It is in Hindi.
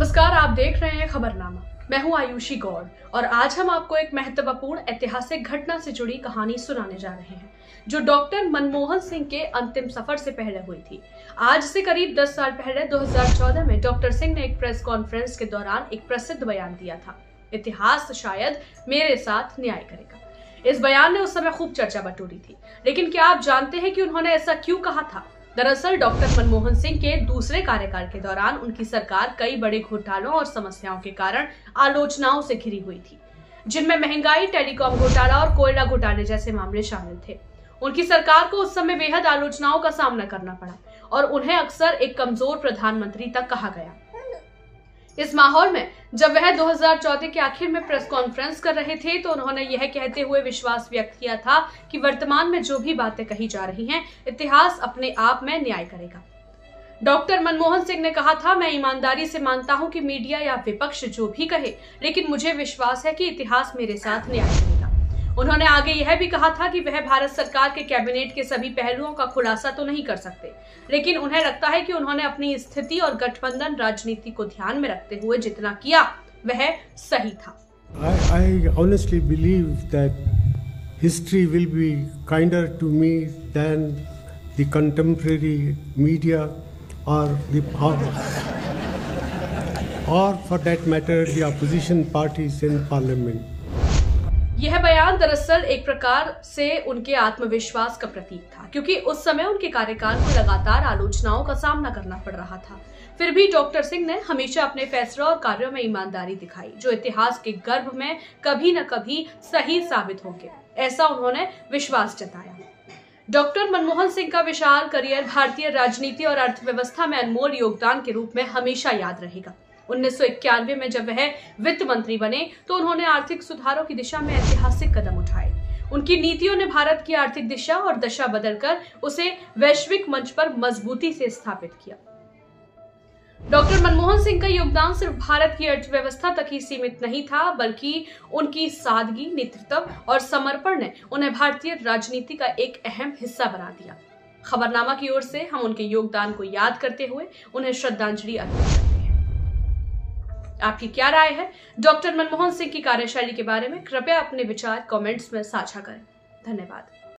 नमस्कार, आप देख रहे हैं खबरनामा। मैं हूं आयुषी गौड़ और आज हम आपको एक महत्वपूर्ण ऐतिहासिक घटना से जुड़ी कहानी सुनाने जा रहे हैं जो डॉक्टर मनमोहन सिंह के अंतिम सफर से पहले हुई थी। आज से करीब 10 साल पहले 2014 में डॉक्टर सिंह ने एक प्रेस कॉन्फ्रेंस के दौरान एक प्रसिद्ध बयान दिया था, इतिहास शायद मेरे साथ न्याय करेगा। इस बयान ने उस समय खूब चर्चा बटोरी थी, लेकिन क्या आप जानते हैं कि उन्होंने ऐसा क्यों कहा था? दरअसल डॉक्टर मनमोहन सिंह के दूसरे कार्यकाल के दौरान उनकी सरकार कई बड़े घोटालों और समस्याओं के कारण आलोचनाओं से घिरी हुई थी, जिनमें महंगाई, टेलीकॉम घोटाला और कोयला घोटाले जैसे मामले शामिल थे। उनकी सरकार को उस समय बेहद आलोचनाओं का सामना करना पड़ा और उन्हें अक्सर एक कमजोर प्रधानमंत्री तक कहा गया। इस माहौल में जब वह 2014 के आखिर में प्रेस कॉन्फ्रेंस कर रहे थे तो उन्होंने यह कहते हुए विश्वास व्यक्त किया था कि वर्तमान में जो भी बातें कही जा रही हैं, इतिहास अपने आप में न्याय करेगा। डॉक्टर मनमोहन सिंह ने कहा था, मैं ईमानदारी से मानता हूं कि मीडिया या विपक्ष जो भी कहे, लेकिन मुझे विश्वास है कि इतिहास मेरे साथ न्याय करेगा। उन्होंने आगे यह भी कहा था कि वह भारत सरकार के कैबिनेट के सभी पहलुओं का खुलासा तो नहीं कर सकते, लेकिन उन्हें लगता है कि उन्होंने अपनी स्थिति और गठबंधन राजनीति को ध्यान में रखते हुए जितना किया वह सही था। I honestly believe that history will be kinder to me than the contemporary media or for that matter the opposition parties in parliament. यह बयान दरअसल एक प्रकार से उनके आत्मविश्वास का प्रतीक था, क्योंकि उस समय उनके कार्यकाल को लगातार आलोचनाओं का सामना करना पड़ रहा था। फिर भी डॉक्टर सिंह ने हमेशा अपने फैसलों और कार्यों में ईमानदारी दिखाई, जो इतिहास के गर्भ में कभी न कभी सही साबित होंगे, ऐसा उन्होंने विश्वास जताया। डॉक्टर मनमोहन सिंह का विशाल करियर भारतीय राजनीति और अर्थव्यवस्था में अनमोल योगदान के रूप में हमेशा याद रहेगा। 1991 में जब वह वित्त मंत्री बने तो उन्होंने आर्थिक सुधारों की दिशा में ऐतिहासिक कदम उठाए। उनकी नीतियों ने भारत की आर्थिक दिशा और दशा बदलकर उसे वैश्विक मंच पर मजबूती से स्थापित किया। डॉक्टर मनमोहन सिंह का योगदान सिर्फ भारत की अर्थव्यवस्था तक ही सीमित नहीं था, बल्कि उनकी सादगी, नेतृत्व और समर्पण ने उन्हें भारतीय राजनीति का एक अहम हिस्सा बना दिया। खबरनामा की ओर से हम उनके योगदान को याद करते हुए उन्हें श्रद्धांजलि अर्पित करते हैं। आपकी क्या राय है डॉक्टर मनमोहन सिंह की कार्यशैली के बारे में? कृपया अपने विचार कमेंट्स में साझा करें। धन्यवाद।